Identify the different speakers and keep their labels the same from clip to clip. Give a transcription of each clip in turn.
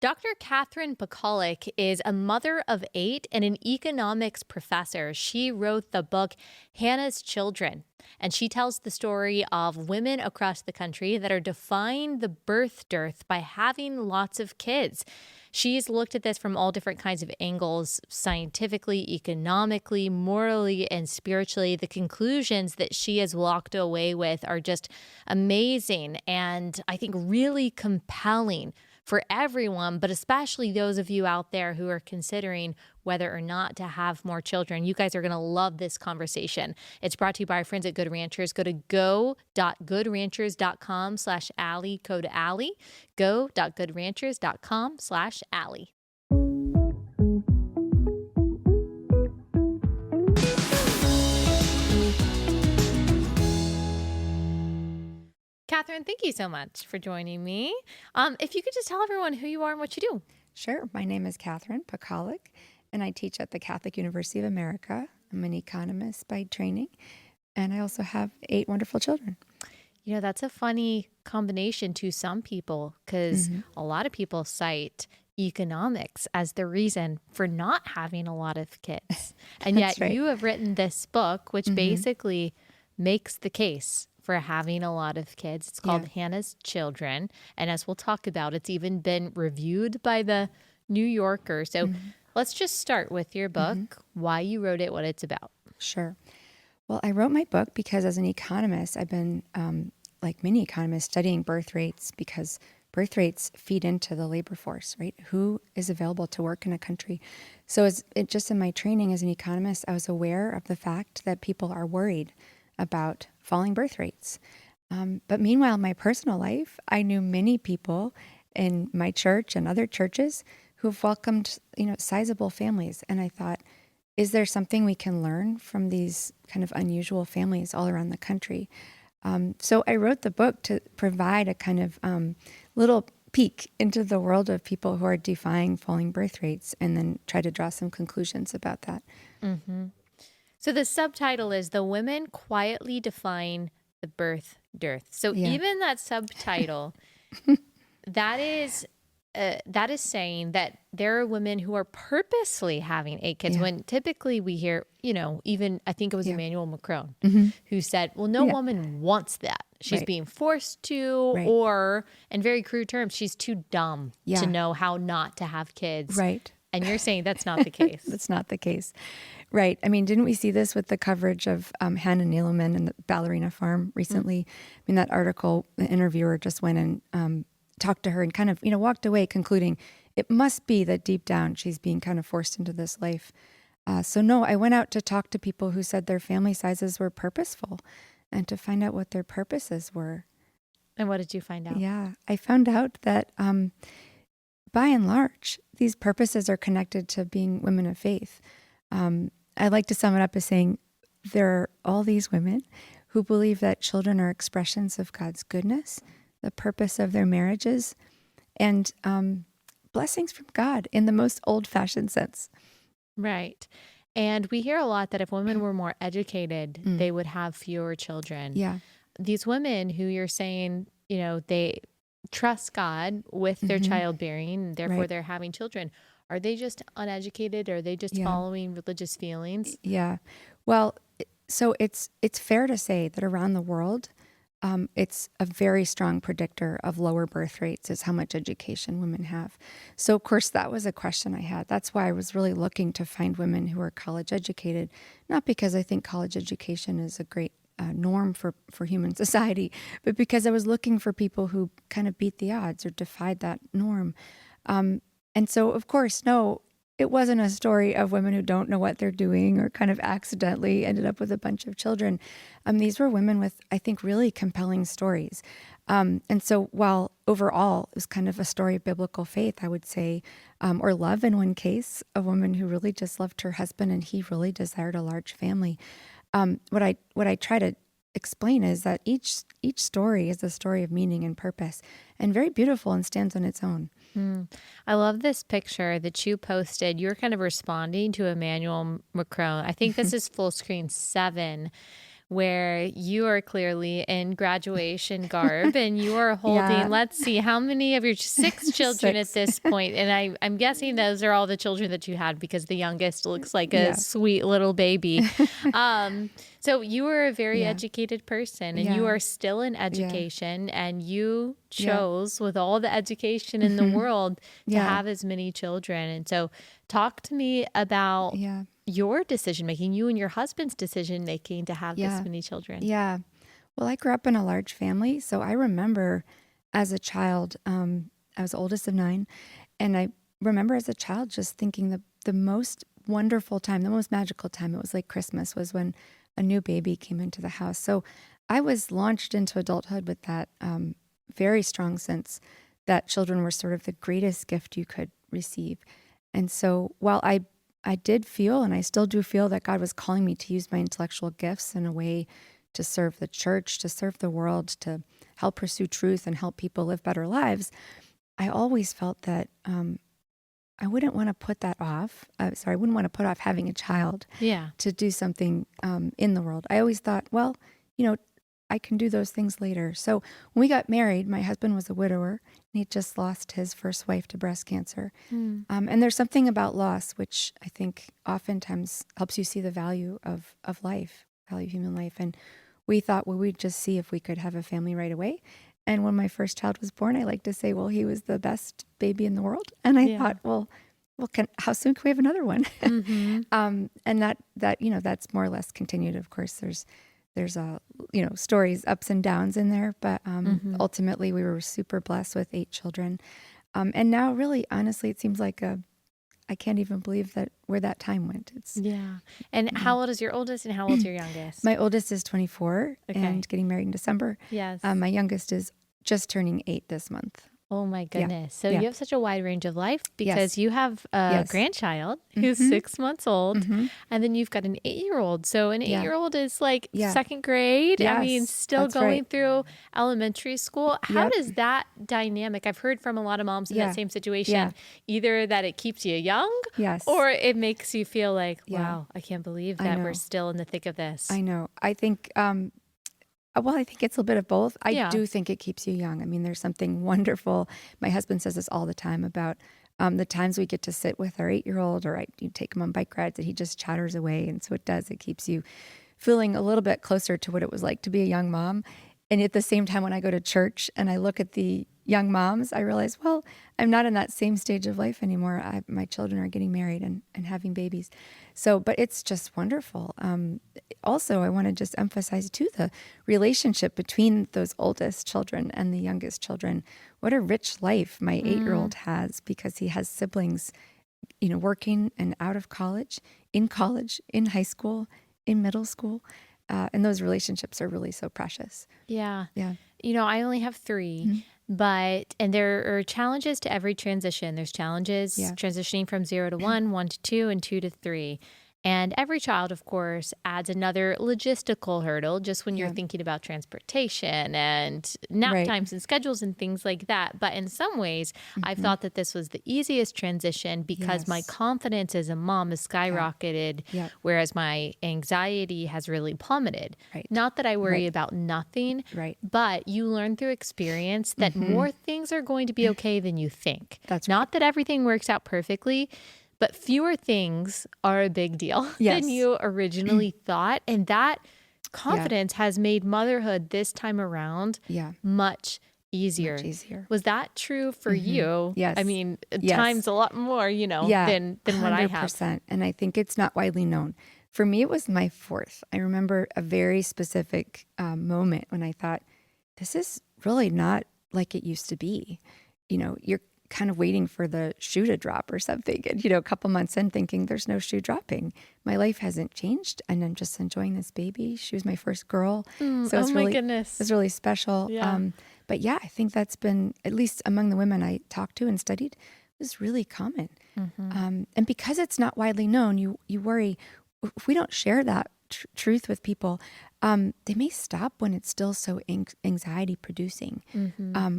Speaker 1: Dr. Catherine Pakaluk is a mother of 8 and an economics professor. She wrote the book Hannah's Children, and she tells the story of women across the country that are defying the birth dearth by having lots of kids. She's looked at this from all different kinds of angles, scientifically, economically, morally, and spiritually. The conclusions that she has walked away with are just amazing and I think really compelling for everyone, but especially those of you out there who are considering whether or not to have more children. You guys are going to love this conversation. It's brought to you by our friends at Good Ranchers. Go to go.goodranchers.com/Allie, code Allie, go.goodranchers.com/Allie. Catherine, thank you so much for joining me. If you could just tell everyone who you are and what you do.
Speaker 2: Sure. My name is Catherine Pakaluk, and I teach at the Catholic University of America. I'm an economist by training, and I also have 8 wonderful children.
Speaker 1: You know, that's a funny combination to some people because a lot of people cite economics as the reason for not having a lot of kids. And yet
Speaker 2: right.
Speaker 1: you have written this book, which basically makes the case for having a lot of kids. It's called Hannah's Children. And as we'll talk about, it's even been reviewed by the New Yorker. So let's just start with your book, why you wrote it, what it's about.
Speaker 2: Sure. Well, I wrote my book because as an economist, I've been, like many economists, studying birth rates because birth rates feed into the labor force, right? Who is available to work in a country? So just in my training as an economist, I was aware of the fact that people are worried about falling birth rates. But meanwhile, in my personal life, I knew many people in my church and other churches who have welcomed, sizable families. And I thought, is there something we can learn from these kind of unusual families all around the country? So I wrote the book to provide a kind of little peek into the world of people who are defying falling birth rates and then try to draw some conclusions about that.
Speaker 1: So the subtitle is The Women Quietly Defying the Birth Dearth. So even that subtitle, that is saying that there are women who are purposely having 8 kids when typically we hear, even I think it was Emmanuel Macron who said, well, no woman wants that. She's being forced to, or in very crude terms, she's too dumb to know how not to have kids.
Speaker 2: Right.
Speaker 1: And you're saying that's not the case.
Speaker 2: That's not the case. Right. I mean, didn't we see this with the coverage of Hannah Neeleman and the ballerina farm recently? I mean, that article, the interviewer just went and talked to her and kind of, walked away concluding it must be that deep down she's being kind of forced into this life. So no, I went out to talk to people who said their family sizes were purposeful and to find out what their purposes were.
Speaker 1: And what did you find out?
Speaker 2: Yeah, I found out that by and large, these purposes are connected to being women of faith. I like to sum it up as saying there are all these women who believe that children are expressions of God's goodness, the purpose of their marriages, and blessings from God in the most old-fashioned sense.
Speaker 1: Right. And we hear a lot that if women were more educated, they would have fewer children.
Speaker 2: Yeah.
Speaker 1: These women who you're saying, they trust God with their childbearing, therefore they're having children. Are they just uneducated? Or are they just following religious feelings?
Speaker 2: Yeah. Well, so it's fair to say that around the world, it's a very strong predictor of lower birth rates is how much education women have. So, of course, that was a question I had. That's why I was really looking to find women who are college educated, not because I think college education is a great norm for human society, but because I was looking for people who kind of beat the odds or defied that norm. And so, of course, no, it wasn't a story of women who don't know what they're doing or kind of accidentally ended up with a bunch of children. These were women with, I think, really compelling stories. And so while overall it was kind of a story of biblical faith, I would say, or love in one case, a woman who really just loved her husband and he really desired a large family. What I try to explain is that each story is a story of meaning and purpose and very beautiful and stands on its own.
Speaker 1: I love this picture that you posted. You're kind of responding to Emmanuel Macron. I think this is full screen 7, where you are clearly in graduation garb and you are holding, let's see, how many of your 6 children at this point? And I'm guessing those are all the children that you had because the youngest looks like a sweet little baby. So you were a very educated person and you are still in education and you chose with all the education in the world to have as many children. And so talk to me about your decision making, you and your husband's decision making to have this many children.
Speaker 2: Yeah. Well, I grew up in a large family. So I remember as a child, I was the oldest of 9. And I remember as a child just thinking the most wonderful time, the most magical time, it was like Christmas, was when a new baby came into the house. So I was launched into adulthood with that very strong sense that children were sort of the greatest gift you could receive. And so while I did feel, and I still do feel, that God was calling me to use my intellectual gifts in a way to serve the church, to serve the world, to help pursue truth and help people live better lives, I always felt that I wouldn't want to put that off. I wouldn't want to put off having a child to do something in the world. I always thought, well, I can do those things later. So when we got married, my husband was a widower, and he just lost his first wife to breast cancer. And there's something about loss, which I think oftentimes helps you see the value of life, value of human life. And we thought, well, we'd just see if we could have a family right away. And when my first child was born, I like to say, well, he was the best baby in the world. And I thought, well, how soon can we have another one? And that that's more or less continued. Of course, there's stories, ups and downs in there, but ultimately we were super blessed with 8 children. And now really, honestly, it seems like I can't even believe where that time went.
Speaker 1: And how old is your oldest and how old is your youngest?
Speaker 2: My oldest is 24 and getting married in December.
Speaker 1: Yes.
Speaker 2: My youngest is just turning 8 this month.
Speaker 1: Oh my goodness. So you have such a wide range of life because you have a grandchild who's 6 months old and then you've got an 8-year-old. So an 8-year-old is like second grade.
Speaker 2: Yes,
Speaker 1: I mean, still going through elementary school. How does that dynamic, I've heard from a lot of moms in that same situation, either that it keeps you young or it makes you feel like, wow, I can't believe that we're still in the thick of this.
Speaker 2: I know. I think, I think it's a bit of both. I do think it keeps you young. I mean, there's something wonderful. My husband says this all the time about the times we get to sit with our 8-year-old, or you take him on bike rides and he just chatters away. And so it keeps you feeling a little bit closer to what it was like to be a young mom. And at the same time, when I go to church and I look at the young moms, I realize, well, I'm not in that same stage of life anymore. My children are getting married and having babies. So, but it's just wonderful. Also, I want to just emphasize too, the relationship between those oldest children and the youngest children. What a rich life my 8-year-old has, because he has siblings, working and out of college, in high school, in middle school. And those relationships are really so precious.
Speaker 1: Yeah. I only have 3. And there are challenges to every transition. There's challenges transitioning from 0 to 1, 1 to 2, and 2 to 3. And every child, of course, adds another logistical hurdle just when you're thinking about transportation and nap times and schedules and things like that. But in some ways, I've thought that this was the easiest transition because my confidence as a mom has skyrocketed, whereas my anxiety has really plummeted. Not that I worry about nothing, but you learn through experience that more things are going to be okay than you think.
Speaker 2: That's
Speaker 1: not that everything works out perfectly, but fewer things are a big deal than you originally thought. And that confidence has made motherhood this time around much easier. Was that true for you?
Speaker 2: Yes.
Speaker 1: I mean, times a lot more, than what I have.
Speaker 2: 100%. And I think it's not widely known. For me, it was my 4th. I remember a very specific moment when I thought, this is really not like it used to be. You're kind of waiting for the shoe to drop or something. And, a couple months in thinking there's no shoe dropping. My life hasn't changed and I'm just enjoying this baby. She was my first girl. So it's
Speaker 1: goodness.
Speaker 2: It's really special. But I think that's been, at least among the women I talked to and studied, was really common. And because it's not widely known, you worry if we don't share that truth with people, they may stop when it's still so anxiety producing,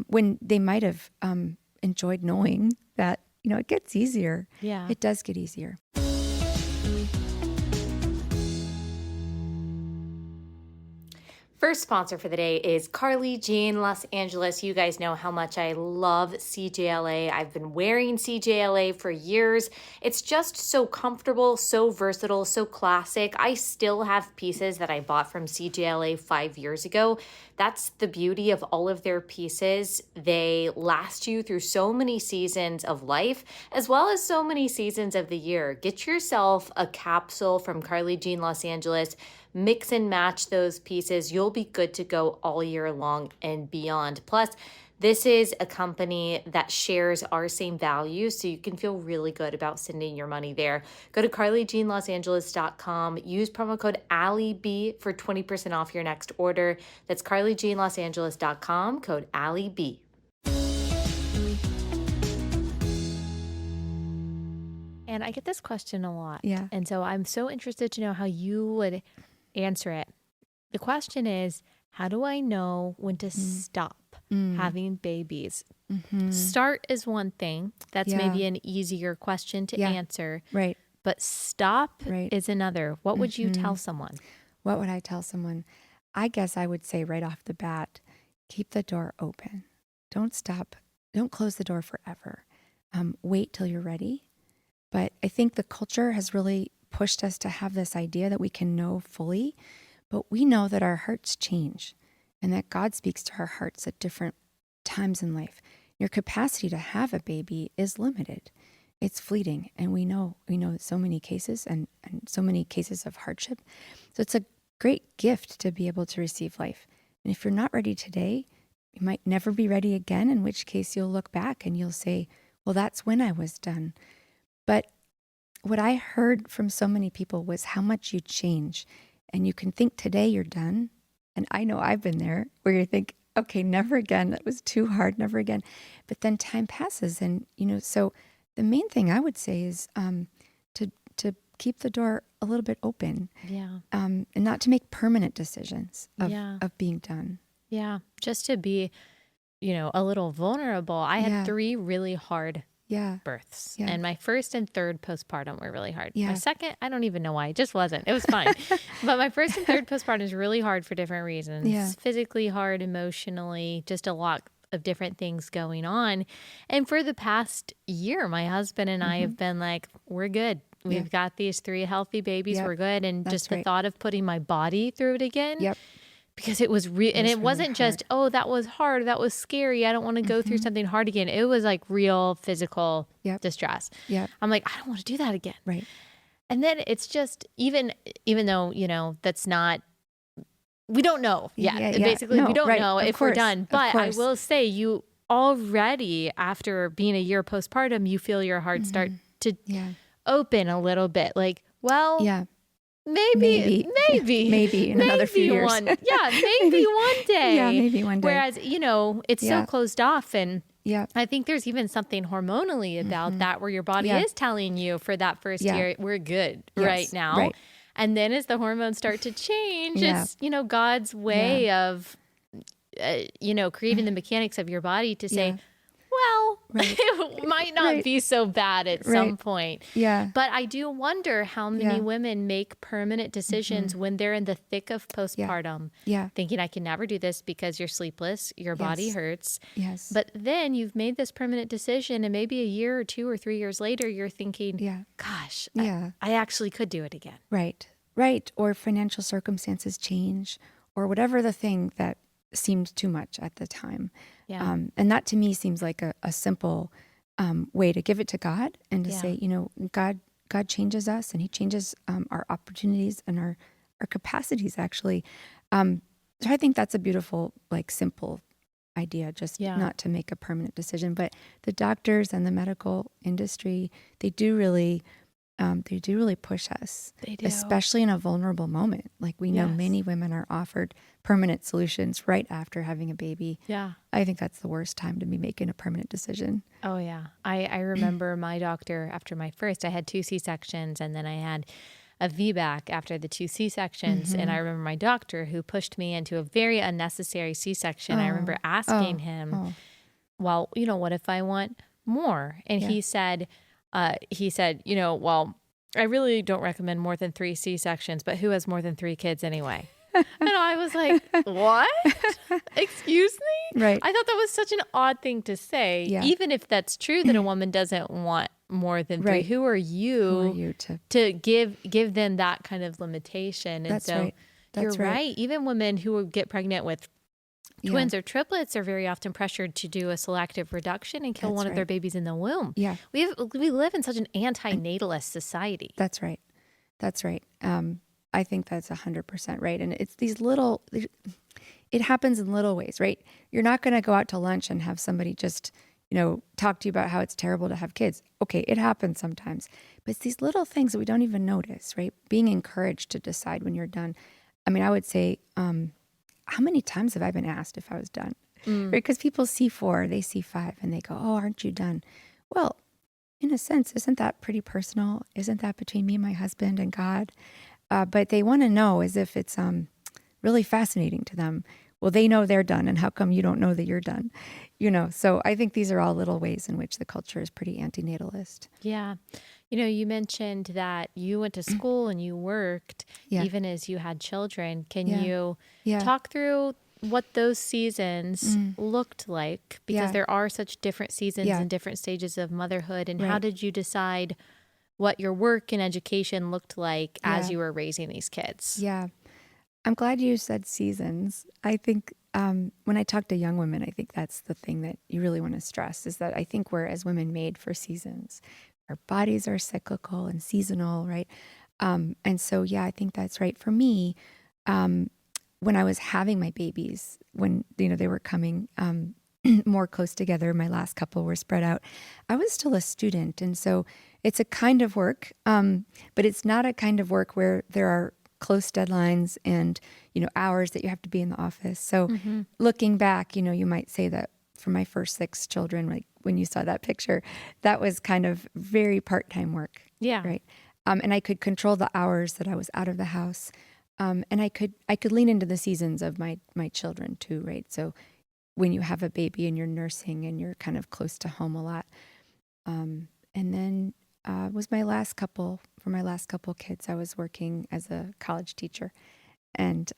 Speaker 2: when they might have enjoyed knowing that, it gets easier. It does get easier.
Speaker 1: First sponsor for the day is Carly Jean Los Angeles. You guys know how much I love CJLA. I've been wearing CJLA for years. It's just so comfortable, so versatile, so classic. I still have pieces that I bought from CJLA 5 years ago. That's the beauty of all of their pieces. They last you through so many seasons of life, as well as so many seasons of the year. Get yourself a capsule from Carly Jean Los Angeles. Mix and match those pieces. You'll be good to go all year long and beyond. Plus, this is a company that shares our same values, so you can feel really good about sending your money there. Go to carlyjeanlosangeles.com. Use promo code AllieB for 20% off your next order. That's carlyjeanlosangeles.com, code AllieB. And I get this question a lot.
Speaker 2: Yeah.
Speaker 1: And so I'm so interested to know how you would answer it. The question is, how do I know when to stop having babies? Start is one thing. That's maybe an easier question to answer.
Speaker 2: Right.
Speaker 1: But stop is another. What would you tell someone?
Speaker 2: What would I tell someone? I guess I would say right off the bat, keep the door open. Don't stop. Don't close the door forever. Wait till you're ready. But I think the culture has really pushed us to have this idea that we can know fully, but we know that our hearts change and that God speaks to our hearts at different times in life. Your capacity to have a baby is limited. It's fleeting. And we know so many cases and so many cases of hardship. So it's a great gift to be able to receive life. And if you're not ready today, you might never be ready again, in which case you'll look back and you'll say, well, that's when I was done. But what I heard from so many people was how much you change. And you can think today you're done. And I know I've been there where you think, okay, never again. That was too hard, never again. But then time passes. And, so the main thing I would say is to keep the door a little bit open. Yeah. And not to make permanent decisions of being done.
Speaker 1: Yeah. Just to be, a little vulnerable. I had 3 really hard births. Yeah. And my first and third postpartum were really hard. Yeah. My second, I don't even know why. It just wasn't. It was fine. But my first and third postpartum is really hard for different reasons. Yeah. Physically hard, emotionally, just a lot of different things going on. And for the past year, my husband and I have been like, we're good. We've got these 3 healthy babies. We're good. And just the thought of putting my body through it again. Because it was real, and it wasn't just, oh, that was hard, that was scary, I don't want to go through something hard again. It was like real physical distress. I'm like, I don't want to do that again.
Speaker 2: Right.
Speaker 1: And then it's just, even though, that's not, we don't know yet. Basically, we don't know if we're done. But I will say, you already, after being a year postpartum, you feel your heart start to open a little bit. Like, well, Maybe
Speaker 2: in another few years.
Speaker 1: Maybe one day.
Speaker 2: Maybe one day.
Speaker 1: Whereas, it's so closed off. And I think there's even something hormonally about that where your body is telling you for that first year, we're good right now. Right. And then as the hormones start to change, it's, God's way of, creating the mechanics of your body to say, well, it might not be so bad at some point. Yeah. But I do wonder how many women make permanent decisions when they're in the thick of postpartum, thinking I can never do this because you're sleepless, your body hurts. Yes. But then you've made this permanent decision, and maybe a year or 2 or 3 years later, you're thinking, gosh, I actually could do it again.
Speaker 2: Right. Right. Or financial circumstances change, or whatever the thing that seemed too much at the time. Yeah. And that to me seems like a simple way to give it to God and to say, God changes us, and He changes our opportunities and our capacities, actually. So I think that's a beautiful, simple idea, just not to make a permanent decision. But the doctors and the medical industry, they do really push us. They do. Especially in a vulnerable moment. Like we know many women are offered permanent solutions right after having a baby. Yeah. I think that's the worst time to be making a permanent decision.
Speaker 1: Oh, yeah. I remember my doctor, after my first, I had 2 C-sections, and then I had a VBAC after the 2 C-sections. And I remember my doctor, who pushed me into a very unnecessary C-section. I remember asking him, well, what if I want more? And he said, well, I really don't recommend more than 3 C-sections, but who has more than 3 kids anyway? I was like, what? Excuse me?
Speaker 2: Right.
Speaker 1: I thought that was such an odd thing to say.
Speaker 2: Yeah.
Speaker 1: Even if that's true that a woman doesn't want more than three,
Speaker 2: Right.
Speaker 1: who are you,
Speaker 2: you
Speaker 1: to give them that kind of limitation? And
Speaker 2: That's
Speaker 1: so
Speaker 2: right.
Speaker 1: you're
Speaker 2: That's right.
Speaker 1: right. Even women who get pregnant with twins or triplets are very often pressured to do a selective reduction and kill
Speaker 2: That's
Speaker 1: one of
Speaker 2: right.
Speaker 1: their babies in the womb.
Speaker 2: Yeah.
Speaker 1: We live in such an anti-natalist society.
Speaker 2: That's right. That's right. I think that's 100% right. And it's these little, it happens in little ways, right? You're not going to go out to lunch and have somebody just, talk to you about how it's terrible to have kids. Okay, it happens sometimes. But it's these little things that we don't even notice, right? Being encouraged to decide when you're done. I mean, I would say, how many times have I been asked if I was done? Right? Because people see 4, they see 5, and they go, oh, aren't you done? Well, in a sense, isn't that pretty personal? Isn't that between me and my husband and God? But they want to know as if it's really fascinating to them. Well, they know they're done, and how come you don't know that you're done? So I think these are all little ways in which the culture is pretty antinatalist.
Speaker 1: Yeah. You mentioned that you went to school and you worked even as you had children. Can you talk through what those seasons looked like? Because there are such different seasons and different stages of motherhood. And how did you decide what your work and education looked like as you were raising these kids?
Speaker 2: Yeah. I'm glad you said seasons. I think when I talk to young women, I think that's the thing that you really want to stress is that I think we're, as women, made for seasons. Our bodies are cyclical and seasonal, right? And so, I think that's right. For me, when I was having my babies, when, they were coming more close together, my last couple were spread out, I was still a student. And so it's a kind of work, but it's not a kind of work where there are close deadlines and, hours that you have to be in the office. So looking back, you might say that for my first 6 children, like when you saw that picture, that was kind of very part-time work.
Speaker 1: Yeah.
Speaker 2: Right. And I could control the hours that I was out of the house. And I could lean into the seasons of my children too, right? So when you have a baby and you're nursing and you're kind of close to home a lot. And then was my last couple kids, I was working as a college teacher. And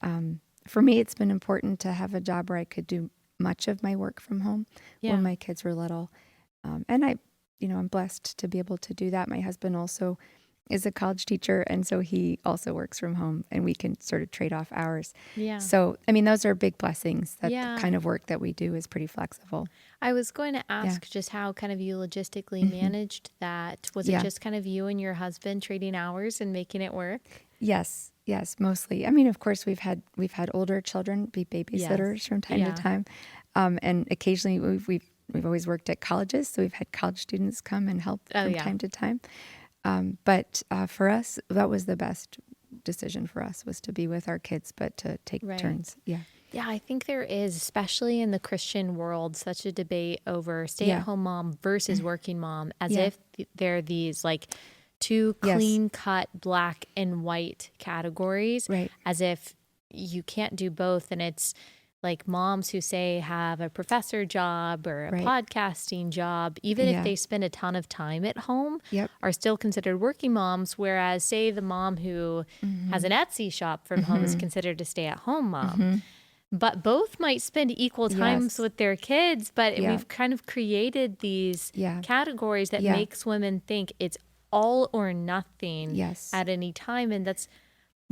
Speaker 2: for me, it's been important to have a job where I could do much of my work from home when my kids were little. And I'm blessed to be able to do that. My husband also is a college teacher, and so he also works from home, and we can sort of trade off hours.
Speaker 1: Yeah.
Speaker 2: So, I mean, those are big blessings that the kind of work that we do is pretty flexible.
Speaker 1: I was going to ask just how kind of you logistically managed that. Was it just kind of you and your husband trading hours and making it work?
Speaker 2: Yes, mostly. I mean, of course, we've had older children be babysitters from time to time, and occasionally we've always worked at colleges, so we've had college students come and help from time to time. But for us, that was the best decision for us, was to be with our kids, but to take turns. Yeah.
Speaker 1: Yeah, I think there is, especially in the Christian world, such a debate over stay-at-home mom versus working mom, as if they're these like two clean-cut black and white categories, as if you can't do both. And it's like moms who say have a professor job or a podcasting job, even if they spend a ton of time at home, are still considered working moms. Whereas, say, the mom who has an Etsy shop from home is considered a stay-at-home mom. But both might spend equal times with their kids. But we've kind of created these categories that makes women think it's all or nothing at any time. And that's,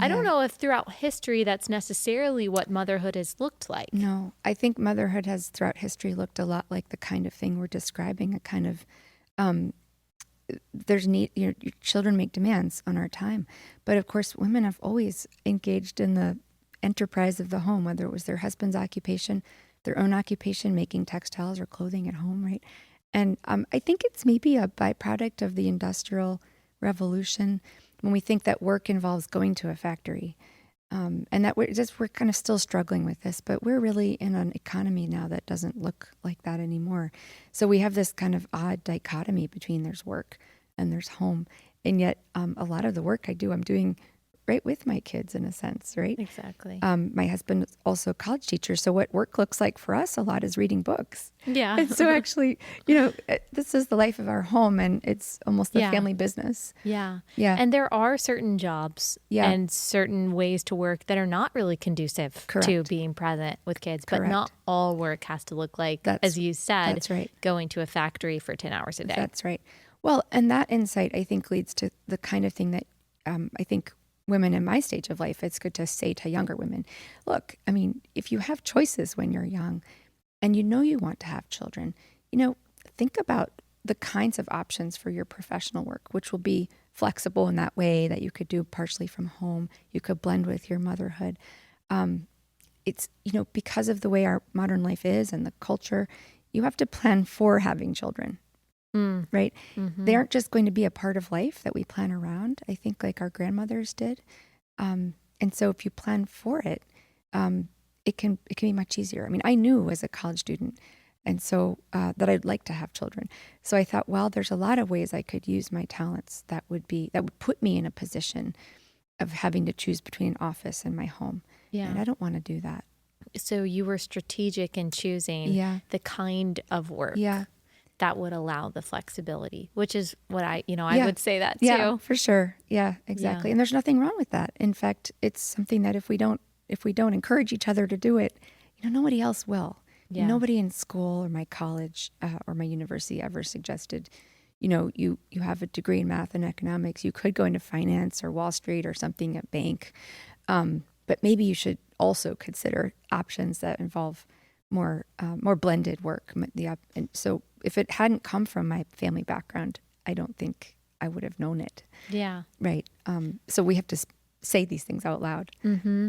Speaker 1: I don't know if throughout history that's necessarily what motherhood has looked like.
Speaker 2: No, I think motherhood has throughout history looked a lot like the kind of thing we're describing, a kind of, your children make demands on our time. But of course, women have always engaged in the enterprise of the home, whether it was their husband's occupation, their own occupation, making textiles or clothing at home, right? And I think it's maybe a byproduct of the Industrial Revolution, when we think that work involves going to a factory, and that we're kind of still struggling with this, but we're really in an economy now that doesn't look like that anymore. So we have this kind of odd dichotomy between there's work and there's home. And yet a lot of the work I do, I'm doing right with my kids in a sense, right?
Speaker 1: Exactly.
Speaker 2: My husband is also a college teacher. So what work looks like for us a lot is reading books.
Speaker 1: Yeah.
Speaker 2: And so actually, this is the life of our home, and it's almost the
Speaker 1: Yeah.
Speaker 2: family business.
Speaker 1: Yeah.
Speaker 2: Yeah.
Speaker 1: And there are certain jobs
Speaker 2: Yeah.
Speaker 1: and certain ways to work that are not really conducive to
Speaker 2: Correct.
Speaker 1: being present with kids.
Speaker 2: Correct.
Speaker 1: But not all work has to look like, as you said,
Speaker 2: that's right.
Speaker 1: going to a factory for 10 hours a day.
Speaker 2: That's right. Well, and that insight, I think, leads to the kind of thing that I think women in my stage of life, it's good to say to younger women, look, I mean, if you have choices when you're young and you want to have children, think about the kinds of options for your professional work, which will be flexible in that way that you could do partially from home. You could blend with your motherhood. It's, because of the way our modern life is and the culture, you have to plan for having children. Right?
Speaker 1: Mm-hmm.
Speaker 2: They aren't just going to be a part of life that we plan around, I think, like our grandmothers did. And so if you plan for it, it can be much easier. I mean, I knew as a college student, and so that I'd like to have children. So I thought, well, there's a lot of ways I could use my talents that would put me in a position of having to choose between an office and my home.
Speaker 1: Yeah.
Speaker 2: And I don't want to do that.
Speaker 1: So you were strategic in choosing the kind of work.
Speaker 2: Yeah.
Speaker 1: That would allow the flexibility, which is what I would say that too.
Speaker 2: Yeah, for sure. Yeah, exactly.
Speaker 1: Yeah.
Speaker 2: And there's nothing wrong with that. In fact, it's something that if we don't encourage each other to do it, nobody else will.
Speaker 1: Yeah.
Speaker 2: Nobody in school or my college or my university ever suggested, you have a degree in math and economics, you could go into finance or Wall Street or something at bank. But maybe you should also consider options that involve more blended work. And so if it hadn't come from my family background, I don't think I would have known it.
Speaker 1: Yeah.
Speaker 2: Right. So we have to say these things out loud.
Speaker 1: Mm-hmm.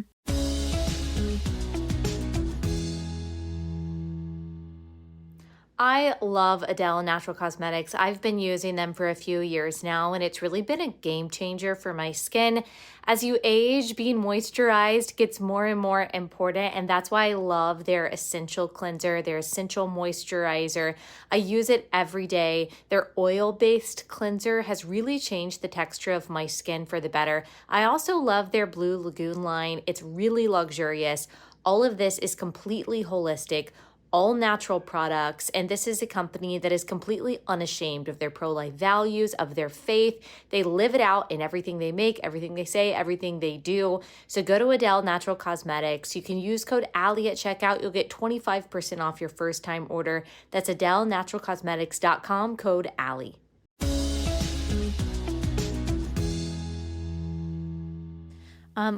Speaker 1: I love Adele Natural Cosmetics. I've been using them for a few years now, and it's really been a game changer for my skin. As you age, being moisturized gets more and more important, and that's why I love their Essential Cleanser, their Essential Moisturizer. I use it every day. Their oil-based cleanser has really changed the texture of my skin for the better. I also love their Blue Lagoon line. It's really luxurious. All of this is completely holistic, all natural products, and this is a company that is completely unashamed of their pro-life values, of their faith. They live it out in everything they make, everything they say, everything they do. So go to Adele Natural Cosmetics. You can use code Allie at checkout. You'll get 25% off your first time order. That's AdeleNaturalCosmetics.com, code Allie.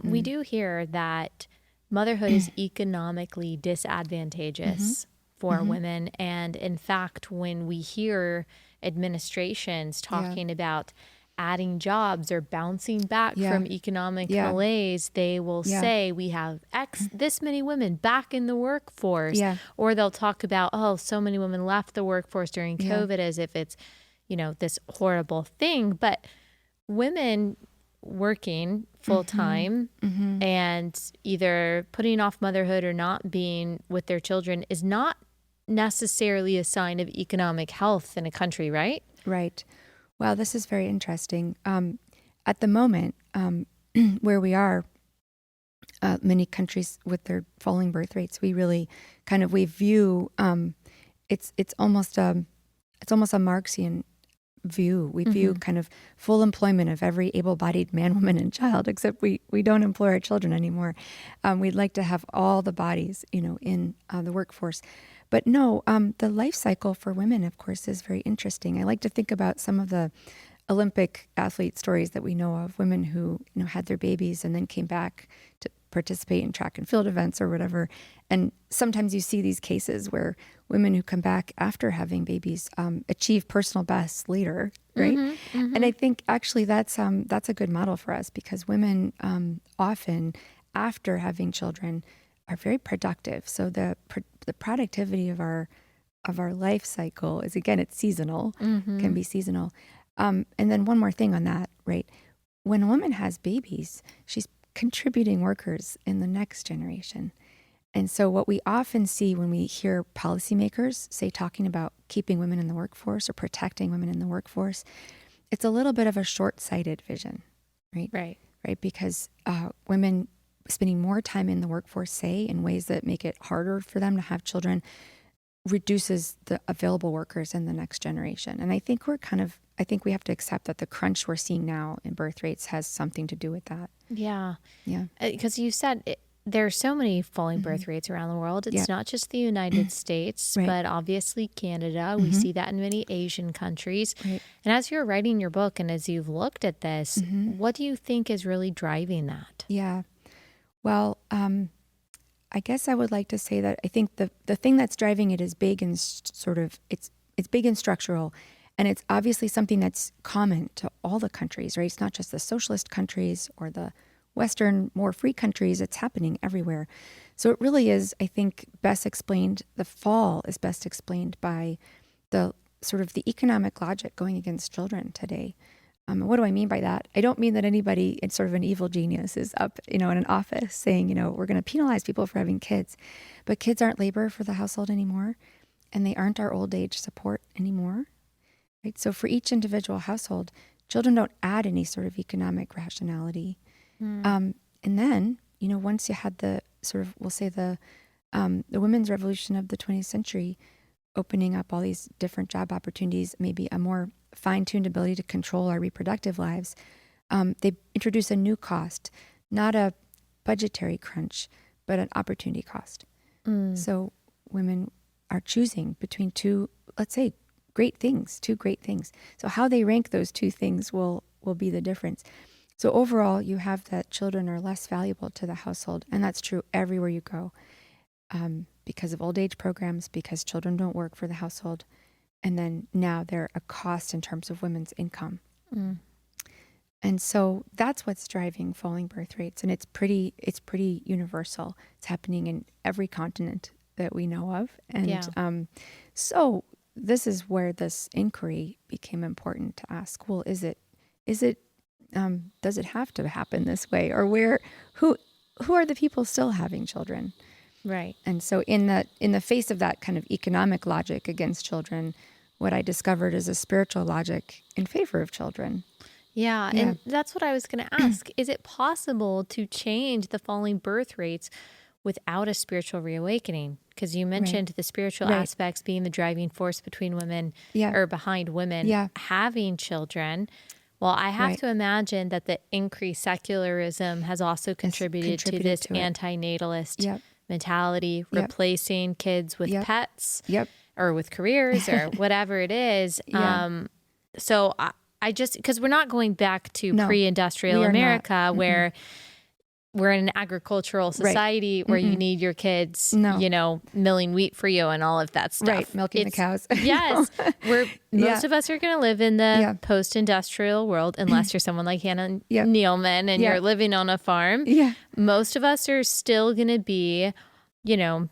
Speaker 1: We do hear that motherhood is economically disadvantageous for women. And in fact, when we hear administrations talking about adding jobs or bouncing back from economic malaise, they will say we have this many women back in the workforce. Or they'll talk about, so many women left the workforce during COVID as if it's, this horrible thing. But women working full time and either putting off motherhood or not being with their children is not necessarily a sign of economic health in a country, right?
Speaker 2: Right. Wow, this is very interesting. At the moment, where we are, many countries with their falling birth rates, we really we view it's almost a Marxian view. We view kind of full employment of every able-bodied man, woman, and child, except we don't employ our children anymore. We'd like to have all the bodies, in the workforce. But no, the life cycle for women, of course, is very interesting. I like to think about some of the Olympic athlete stories that we know of, women who, had their babies and then came back to participate in track and field events or whatever. And sometimes you see these cases where women who come back after having babies achieve personal bests later, right? And I think actually that's a good model for us, because women often after having children are very productive. So the productivity of our life cycle is, again, it's seasonal, can be seasonal. And then one more thing on that, right? When a woman has babies, she's contributing workers in the next generation. And so what we often see when we hear policymakers say talking about keeping women in the workforce or protecting women in the workforce, it's a little bit of a short-sighted vision, right?
Speaker 1: Right.
Speaker 2: right? Because women spending more time in the workforce, say, in ways that make it harder for them to have children, reduces the available workers in the next generation. And I think I think we have to accept that the crunch we're seeing now in birth rates has something to do with that.
Speaker 1: Yeah.
Speaker 2: Yeah.
Speaker 1: Because you said there are so many falling birth rates around the world. It's not just the United States,
Speaker 2: Right.
Speaker 1: but obviously Canada. We see that in many Asian countries.
Speaker 2: Right.
Speaker 1: And as you're writing your book and as you've looked at this, what do you think is really driving that?
Speaker 2: Yeah. Well, I guess I would like to say that I think the thing that's driving it is big and it's big and structural, and it's obviously something that's common to all the countries, right? It's not just the socialist countries or the Western, more free countries. It's happening everywhere. So it really is, I think, the fall is best explained by the sort of the economic logic going against children today. What do I mean by that? I don't mean that anybody, it's sort of an evil genius, is up, in an office saying, we're going to penalize people for having kids. But kids aren't labor for the household anymore, and they aren't our old age support anymore, right? So for each individual household, children don't add any sort of economic rationality. And then, once you had the sort of, we'll say the women's revolution of the 20th century, opening up all these different job opportunities, maybe a more fine-tuned ability to control our reproductive lives, they introduce a new cost, not a budgetary crunch, but an opportunity cost. So women are choosing between two, let's say, two great things. So how they rank those two things will be the difference. So overall, you have that children are less valuable to the household, and that's true everywhere you go, because of old age programs, because children don't work for the household. And then now they're a cost in terms of women's income. And so that's what's driving falling birth rates. And it's pretty universal. It's happening in every continent that we know of. And so this is where this inquiry became important to ask, well, does it have to happen this way? Or who are the people still having children?
Speaker 1: Right.
Speaker 2: And so in the face of that kind of economic logic against children, what I discovered is a spiritual logic in favor of children.
Speaker 1: Yeah. And that's what I was going to ask. Is it possible to change the falling birth rates without a spiritual reawakening? Because you mentioned the spiritual aspects being the driving force between women or behind women having children. Well, I have to imagine that the increased secularism has also contributed to this antinatalist mentality, replacing kids with pets or with careers or whatever it is. So I just, because we're not going back to pre-industrial America where we're in an agricultural society where you need your kids, milling wheat for you and all of that stuff.
Speaker 2: Right, milking the cows.
Speaker 1: Yes. Most of us are going to live in the post-industrial world, unless you're someone like Hannah Nealman and you're living on a farm. Yeah. Most of us are still going to be, in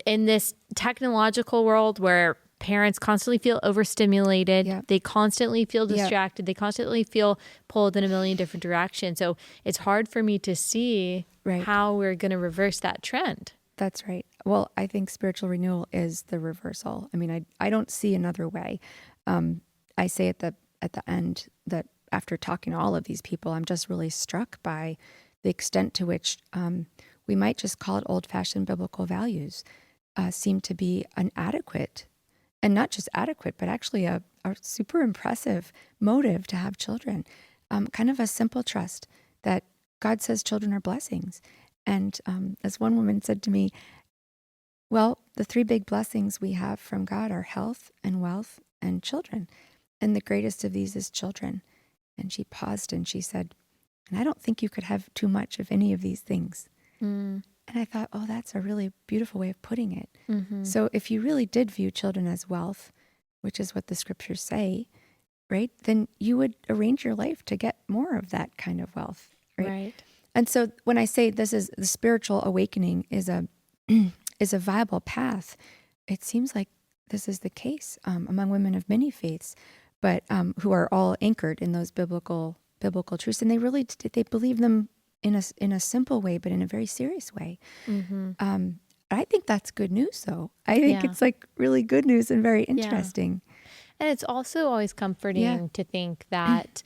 Speaker 1: this technological world where parents constantly feel overstimulated. Yeah. They constantly feel distracted. They constantly feel pulled in a million different directions. So it's hard for me to see how we're going to reverse that trend.
Speaker 2: That's right. Well, I think spiritual renewal is the reversal. I mean, I don't see another way. I say at the end that after talking to all of these people, I'm just really struck by the extent to which we might just call it old-fashioned biblical values seem to be inadequate. And not just adequate, but actually a super impressive motive to have children. Kind of a simple trust that God says children are blessings. And as one woman said to me, well, the three big blessings we have from God are health and wealth and children. And the greatest of these is children. And she paused and she said, and I don't think you could have too much of any of these things. And I thought, oh, that's a really beautiful way of putting it. Mm-hmm. So if you really did view children as wealth, which is what the scriptures say, right, then you would arrange your life to get more of that kind of wealth, right? And so when I say this is the spiritual awakening is a viable path, it seems like this is the case among women of many faiths, but who are all anchored in those biblical truths, and they believe them in a simple way, but in a very serious way. Mm-hmm. I think that's good news, though. I think it's like really good news and very interesting.
Speaker 1: And it's also always comforting to think that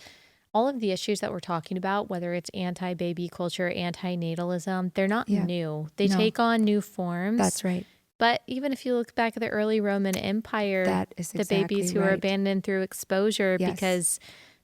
Speaker 1: all of the issues that we're talking about, whether it's anti-baby culture, anti-natalism, they're not new. They
Speaker 2: No.
Speaker 1: take on new forms.
Speaker 2: That's right.
Speaker 1: But even if you look back at the early Roman Empire,
Speaker 2: That is
Speaker 1: the
Speaker 2: exactly
Speaker 1: babies who were
Speaker 2: right.
Speaker 1: abandoned through exposure
Speaker 2: Yes.
Speaker 1: because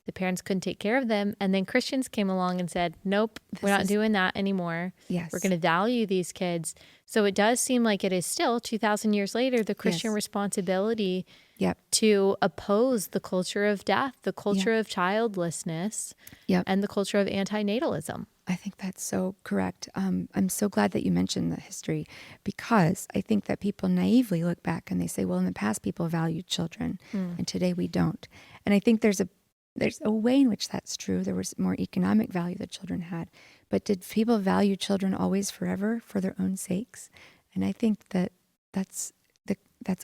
Speaker 1: the parents couldn't take care of them. And then Christians came along and said, nope, we're not doing that anymore.
Speaker 2: Yes.
Speaker 1: We're going to value these kids. So it does seem like it is still 2,000 years later, the Christian responsibility
Speaker 2: Yep.
Speaker 1: to oppose the culture of death, the culture of childlessness,
Speaker 2: Yep.
Speaker 1: and the culture of antinatalism.
Speaker 2: I think that's so correct. I'm so glad that you mentioned the history, because I think that people naively look back and they say, well, in the past people valued children and today we don't. And I think there's a way in which that's true. There was more economic value that children had. But did people value children always forever for their own sakes? And I think that that's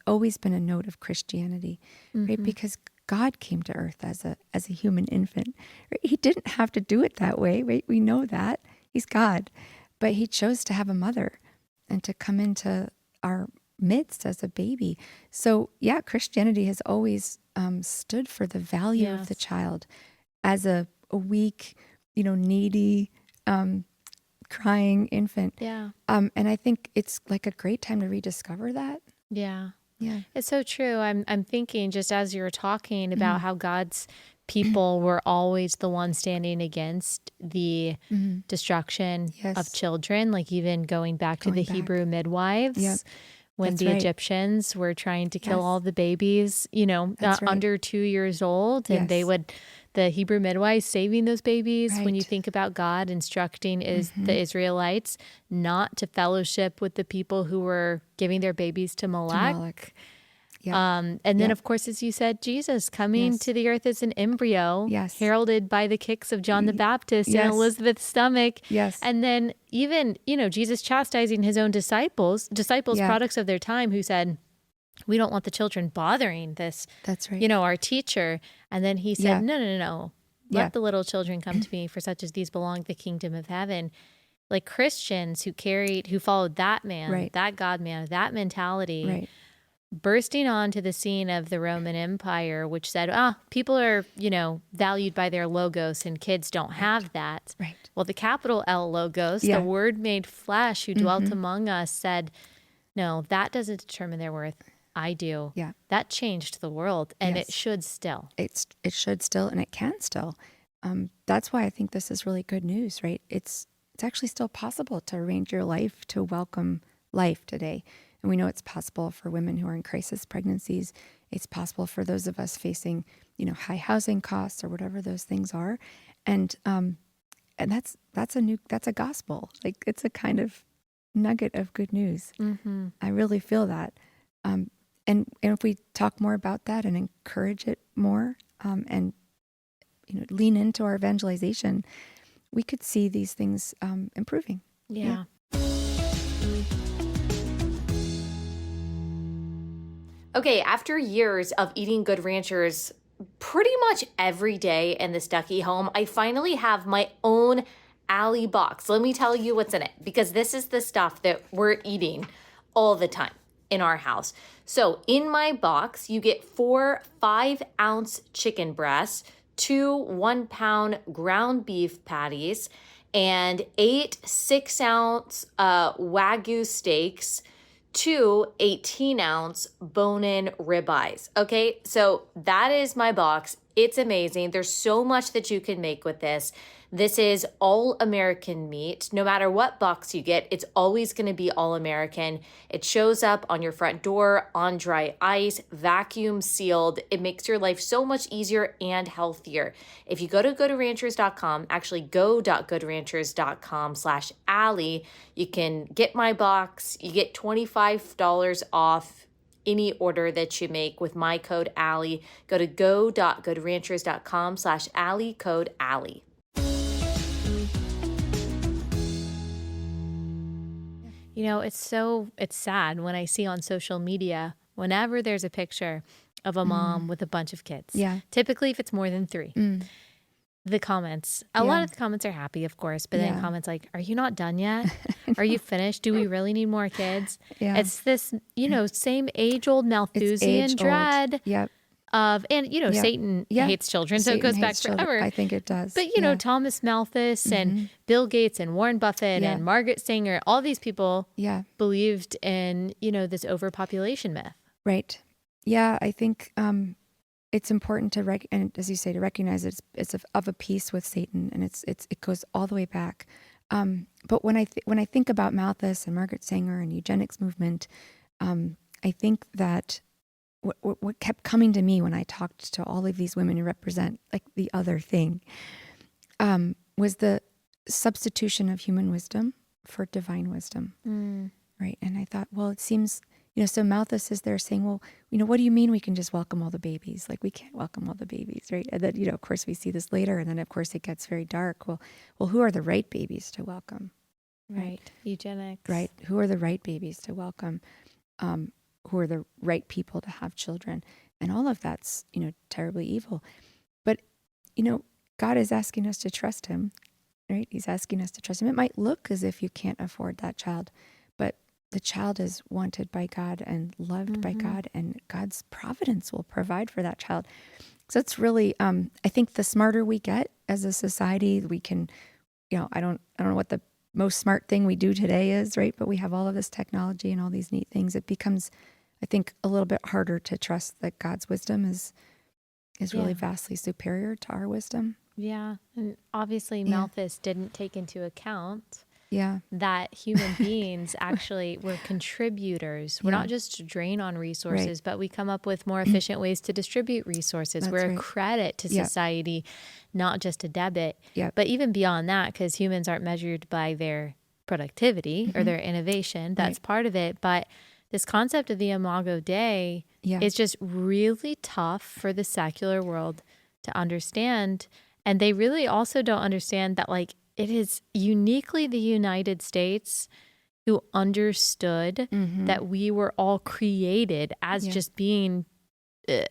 Speaker 2: always been a note of Christianity, right? Because God came to earth as a human infant. Right? He didn't have to do it that way, right? We know that. He's God. But he chose to have a mother and to come into our midst as a baby. So yeah, Christianity has always stood for the value of the child as a weak, needy, crying infant.
Speaker 1: Yeah.
Speaker 2: And I think it's like a great time to rediscover that.
Speaker 1: Yeah.
Speaker 2: Yeah.
Speaker 1: It's so true. I'm thinking, just as you were talking about how God's people were always the ones standing against the destruction of children, like even going back to the Hebrew midwives. When
Speaker 2: That's
Speaker 1: the
Speaker 2: right.
Speaker 1: Egyptians were trying to kill all the babies,
Speaker 2: That's right.
Speaker 1: under 2 years old, and the Hebrew midwives saving those babies. When you think about God instructing the Israelites not to fellowship with the people who were giving their babies to Molech. And then, of course, as you said, Jesus coming to the earth as an embryo, heralded by the kicks of John the Baptist in Elizabeth's stomach. And then even, Jesus chastising his own disciples, products of their time, who said, we don't want the children bothering this,
Speaker 2: That's right.
Speaker 1: Our teacher. And then he said, no. Let the little children come to me, for such as these belong the kingdom of heaven. Like Christians who followed that man, that God man, that mentality, bursting onto the scene of the Roman Empire, which said, people are, valued by their logos and kids don't have that.
Speaker 2: Right.
Speaker 1: Well, the capital L logos, the Word made flesh who dwelt among us, said, no, that doesn't determine their worth. I do.
Speaker 2: Yeah.
Speaker 1: That changed the world, and it should still.
Speaker 2: It should still, and it can still. That's why I think this is really good news, right? It's actually still possible to arrange your life to welcome life today. And we know it's possible for women who are in crisis pregnancies. It's possible for those of us facing, high housing costs or whatever those things are. And that's a gospel. Like, it's a kind of nugget of good news. I really feel that. And if we talk more about that and encourage it more, and lean into our evangelization, we could see these things improving.
Speaker 1: Yeah. Okay, after years of eating Good Ranchers pretty much every day in the Stuckey home, I finally have my own Allie box. Let me tell you what's in it, because this is the stuff that we're eating all the time in our house. So in my box, you get 4 5-ounce chicken breasts, 2 1-pound ground beef patties, and 8 6-ounce Wagyu steaks, 2 18-ounce bone-in ribeyes. Okay, so that is my box. It's amazing. There's so much that you can make with this. This is all American meat. No matter what box you get, it's always going to be all American. It shows up on your front door on dry ice, vacuum sealed. It makes your life so much easier and healthier. If you go to goodranchers.com, actually go.goodranchers.com/Allie, you can get my box. You get $25 off any order that you make with my code Allie. Go to go.goodranchers.com/Allie, code Allie. It's sad when I see on social media, whenever there's a picture of a mom with a bunch of kids. Yeah. Typically, if it's more than 3. The comments, a lot of the comments are happy, of course, but then comments like, are you not done yet? Are you finished? Do we really need more kids? It's this, same age-old Malthusian dread. and
Speaker 2: Yeah.
Speaker 1: Satan
Speaker 2: Yeah.
Speaker 1: hates children, so it
Speaker 2: Satan
Speaker 1: goes back
Speaker 2: hates children.
Speaker 1: forever.
Speaker 2: I think it does.
Speaker 1: But
Speaker 2: Yeah.
Speaker 1: Thomas Malthus and Bill Gates and Warren Buffett
Speaker 2: Yeah.
Speaker 1: and Margaret Sanger, all these people
Speaker 2: Yeah.
Speaker 1: believed in this overpopulation myth.
Speaker 2: Right. Yeah. I think it's important to and as you say, to recognize it's of a piece with Satan, and it goes all the way back. But when I think about Malthus and Margaret Sanger and eugenics movement, I think that what kept coming to me when I talked to all of these women who represent like the other thing, was the substitution of human wisdom for divine wisdom. Right. And I thought, well, it seems, so Malthus is there saying, well, what do you mean we can just welcome all the babies? Like, we can't welcome all the babies, right? And then, of course, we see this later. And then, of course, it gets very dark. Well, who are the right babies to welcome?
Speaker 1: Right. Eugenics.
Speaker 2: Right. Who are the right babies to welcome? Who are the right people to have children? And all of that's, terribly evil. But, God is asking us to trust him, right? He's asking us to trust him. It might look as if you can't afford that child, but the child is wanted by God and loved by God, and God's providence will provide for that child. So it's really, I think the smarter we get as a society, we can, I don't know what the most smart thing we do today is, right? But we have all of this technology and all these neat things. It becomes, I think, a little bit harder to trust that God's wisdom is really vastly superior to our wisdom.
Speaker 1: Yeah. And obviously Malthus didn't take into account
Speaker 2: Yeah.
Speaker 1: that human beings actually were contributors. We're not just a drain on resources, but we come up with more efficient ways to distribute resources.
Speaker 2: That's
Speaker 1: we're
Speaker 2: right.
Speaker 1: a credit to society, not just a debit.
Speaker 2: Yeah.
Speaker 1: But even beyond that, because humans aren't measured by their productivity or their innovation, that's part of it. But this concept of the Imago Dei is just really tough for the secular world to understand. And they really also don't understand that, like, it is uniquely the United States who understood that we were all created as just being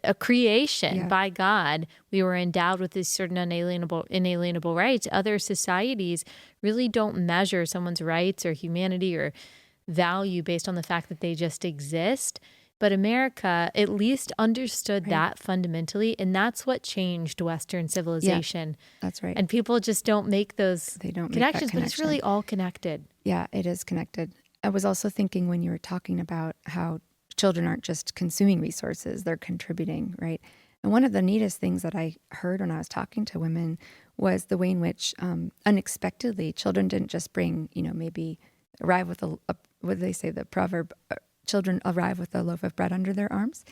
Speaker 1: a creation by God. We were endowed with these certain inalienable rights. Other societies really don't measure someone's rights or humanity or value based on the fact that they just exist. But America at least understood that fundamentally, and that's what changed Western civilization.
Speaker 2: Yeah, that's right.
Speaker 1: And people just don't make those connections, but it's really all connected.
Speaker 2: Yeah, it is connected. I was also thinking when you were talking about how children aren't just consuming resources, they're contributing, right? And one of the neatest things that I heard when I was talking to women was the way in which unexpectedly children didn't just bring, maybe arrive with what do they say, the proverb, children arrive with a loaf of bread under their arms.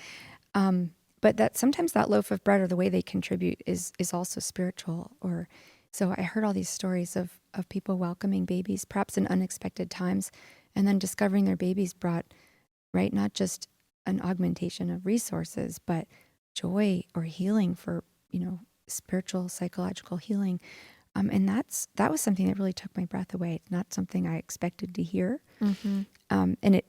Speaker 2: But that sometimes that loaf of bread or the way they contribute is also spiritual. So I heard all these stories of people welcoming babies, perhaps in unexpected times, and then discovering their babies brought, right, not just an augmentation of resources, but joy or healing for, spiritual, psychological healing. And that was something that really took my breath away. Not something I expected to hear. And it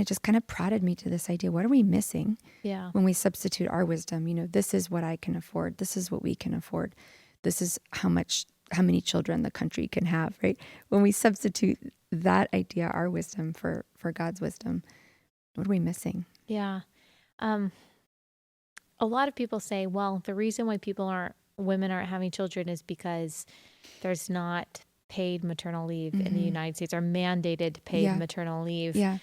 Speaker 2: just kind of prodded me to this idea: what are we missing when we substitute our wisdom? This is what I can afford. This is what we can afford. This is how many children the country can have, right? When we substitute that idea, our wisdom, for God's wisdom, what are we missing?
Speaker 1: Yeah. A lot of people say, well, the reason why women aren't having children is because there's not paid maternal leave in the United States, or mandated paid maternal leave.
Speaker 2: Yeah.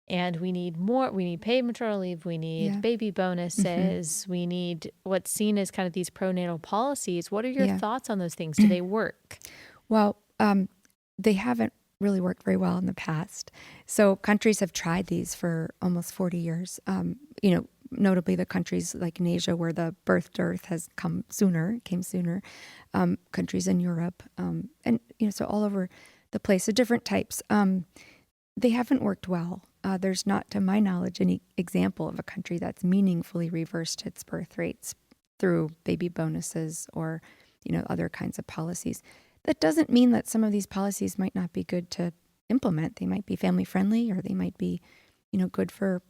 Speaker 1: And we need more. We need paid maternal leave. We need baby bonuses. We need what's seen as kind of these pronatal policies. What are your thoughts on those things? Do they work?
Speaker 2: Well, they haven't really worked very well in the past. So countries have tried these for almost 40 years. Notably the countries like in Asia where the birth dearth has came sooner, countries in Europe, and so all over the place, of different types. They haven't worked well. There's not, to my knowledge, any example of a country that's meaningfully reversed its birth rates through baby bonuses or, other kinds of policies. That doesn't mean that some of these policies might not be good to implement. They might be family friendly, or they might be, good for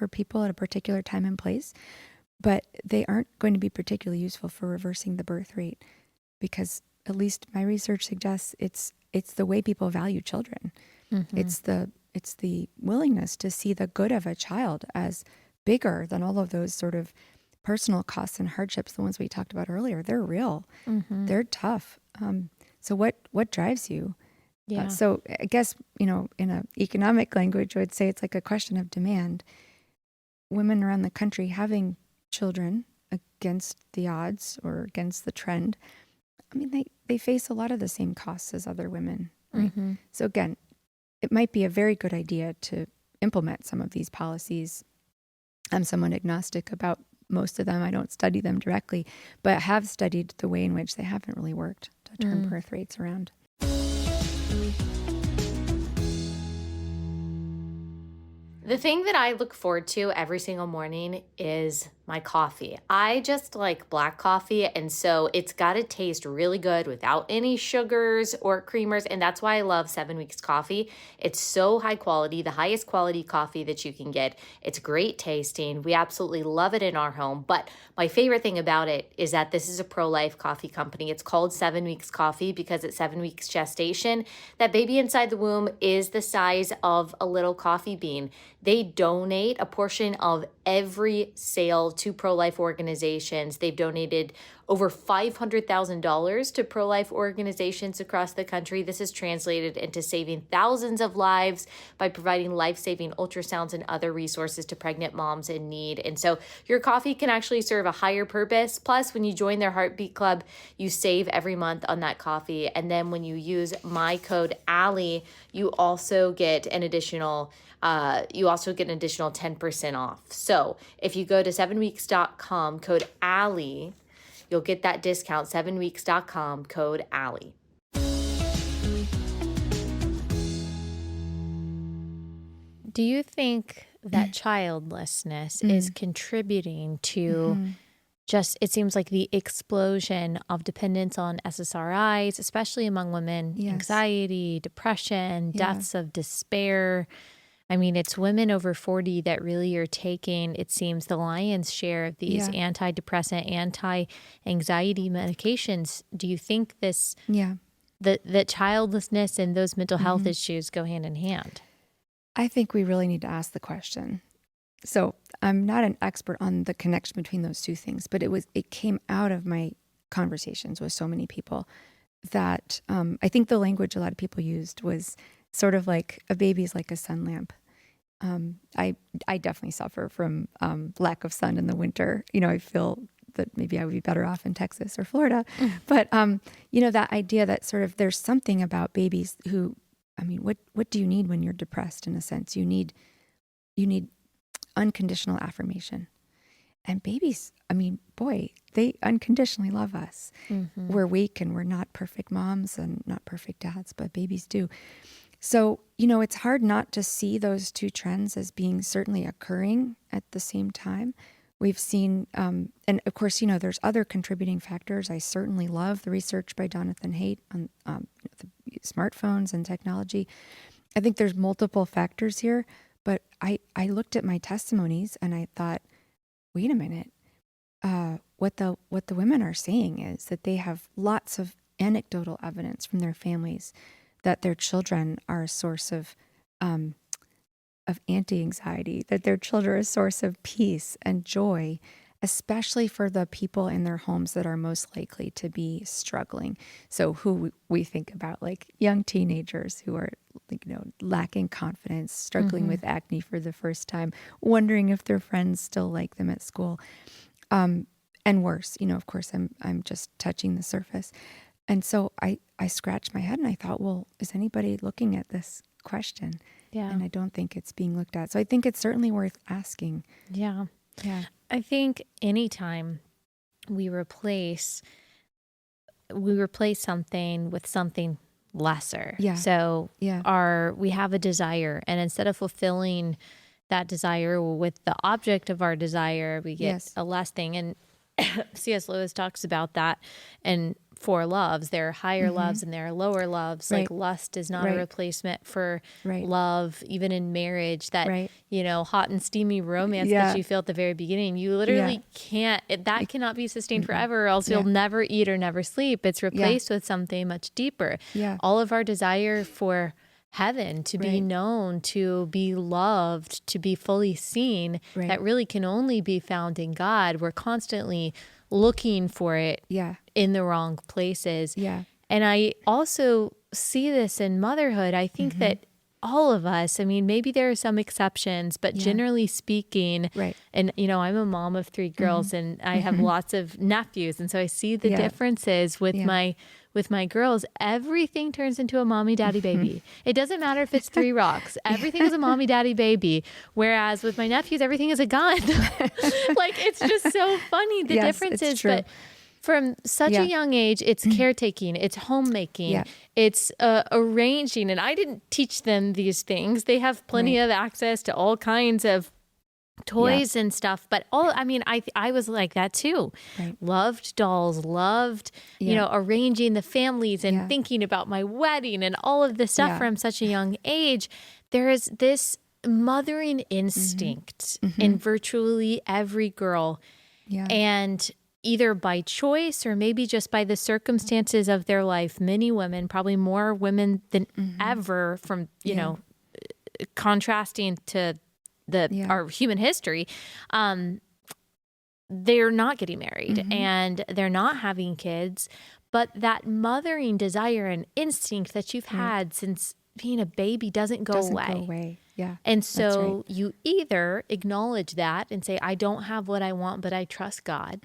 Speaker 2: people at a particular time and place. But they aren't going to be particularly useful for reversing the birth rate, because at least my research suggests it's the way people value children. It's the willingness to see the good of a child as bigger than all of those sort of personal costs and hardships, the ones we talked about earlier. They're real. They're tough. So what drives you?
Speaker 1: Yeah.
Speaker 2: So I guess, in an economic language, I would say it's like a question of demand. Women around the country having children against the odds or against the trend, I mean, they face a lot of the same costs as other women, right? So again, it might be a very good idea to implement some of these policies. I'm somewhat agnostic about most of them. I don't study them directly, but have studied the way in which they haven't really worked to turn birth rates around.
Speaker 1: The thing that I look forward to every single morning is my coffee. I just like black coffee, and so it's got to taste really good without any sugars or creamers, and that's why I love 7 Weeks coffee. It's so high quality, the highest quality coffee that you can get. It's great tasting. We absolutely love it in our home, but my favorite thing about it is that this is a pro-life coffee company. It's called 7 Weeks Coffee because at 7 weeks gestation, that baby inside the womb is the size of a little coffee bean. They donate a portion of every sale to pro-life organizations. They've donated over $500,000 to pro-life organizations across the country. This is translated into saving thousands of lives by providing life-saving ultrasounds and other resources to pregnant moms in need. And so your coffee can actually serve a higher purpose. Plus, when you join their Heartbeat Club, you save every month on that coffee. And then when you use my code Allie, you also get an additional 10% off. So if you go to 7weeks.com, code Allie, you'll get that discount, 7weeks.com, code Allie. Do you think that childlessness is contributing to just, it seems like the explosion of dependence on SSRIs, especially among women, anxiety, depression, deaths of despair? I mean, it's women over 40 that really are taking, it seems, the lion's share of these antidepressant, anti-anxiety medications. Do you think this, that childlessness and those mental health issues go hand in hand?
Speaker 2: I think we really need to ask the question. So I'm not an expert on the connection between those two things, but it came out of my conversations with so many people that I think the language a lot of people used was sort of like a baby's like a sun lamp. I definitely suffer from lack of sun in the winter. I feel that maybe I would be better off in Texas or Florida. But, that idea that sort of there's something about babies who, I mean, what do you need when you're depressed in a sense? You need unconditional affirmation. And babies, I mean, boy, they unconditionally love us. We're weak and we're not perfect moms and not perfect dads, but babies do. So, it's hard not to see those two trends as being certainly occurring at the same time. We've seen, and of course, there's other contributing factors. I certainly love the research by Jonathan Haidt on the smartphones and technology. I think there's multiple factors here, but I looked at my testimonies and I thought, wait a minute, what the women are saying is that they have lots of anecdotal evidence from their families that their children are a source of anti-anxiety, that their children are a source of peace and joy, especially for the people in their homes that are most likely to be struggling. So who we think about, like young teenagers who are, lacking confidence, struggling with acne for the first time, wondering if their friends still like them at school, and worse. Of course, I'm just touching the surface. And so I scratched my head and I thought, well, is anybody looking at this question?
Speaker 1: Yeah.
Speaker 2: And I don't think it's being looked at. So I think it's certainly worth asking.
Speaker 1: Yeah. Yeah. I think anytime we replace something with something lesser.
Speaker 2: Yeah.
Speaker 1: So we have a desire, and instead of fulfilling that desire with the object of our desire, we get a less thing. And C.S. Lewis talks about that and four loves. There are higher loves and there are lower loves. Like lust is not a replacement for love, even in marriage. That, hot and steamy romance that you feel at the very beginning, you literally can't, that cannot be sustained forever, or else you'll never eat or never sleep. It's replaced with something much deeper. All of our desire for heaven, to be
Speaker 2: Right.
Speaker 1: known, to be loved, to be fully seen,
Speaker 2: Right.
Speaker 1: that really can only be found in God. We're constantly looking for it
Speaker 2: Yeah.
Speaker 1: in the wrong places.
Speaker 2: Yeah.
Speaker 1: And I also see this in motherhood. I think that all of us, I mean, maybe there are some exceptions, but
Speaker 2: Yeah.
Speaker 1: generally speaking,
Speaker 2: Right.
Speaker 1: and I'm a mom of 3 girls and I have lots of nephews. And so I see the
Speaker 2: Yeah.
Speaker 1: differences with
Speaker 2: Yeah.
Speaker 1: my girls. Everything turns into a mommy daddy baby. It doesn't matter if it's 3 rocks. Everything is a mommy daddy baby. Whereas with my nephews, everything is a gun. Like, it's just so funny, the
Speaker 2: Yes, it's
Speaker 1: differences.
Speaker 2: true.
Speaker 1: But from such
Speaker 2: Yeah.
Speaker 1: a young age, it's caretaking, it's homemaking,
Speaker 2: Yeah.
Speaker 1: it's arranging. And I didn't teach them these things. They have plenty
Speaker 2: Right.
Speaker 1: of access to all kinds of toys and stuff. But I was like that too.
Speaker 2: Right.
Speaker 1: Loved dolls, loved,
Speaker 2: Yeah.
Speaker 1: arranging the families and
Speaker 2: Yeah.
Speaker 1: thinking about my wedding and all of this stuff
Speaker 2: Yeah.
Speaker 1: from such a young age. There is this mothering instinct in virtually every girl.
Speaker 2: Yeah.
Speaker 1: And either by choice or maybe just by the circumstances of their life, many women, probably more women than ever from, contrasting to our human history, they're not getting married and they're not having kids. But that mothering desire and instinct that you've had since being a baby doesn't go away.
Speaker 2: Yeah.
Speaker 1: And
Speaker 2: That's
Speaker 1: so
Speaker 2: right.
Speaker 1: you either acknowledge that and say, I don't have what I want, but I trust God,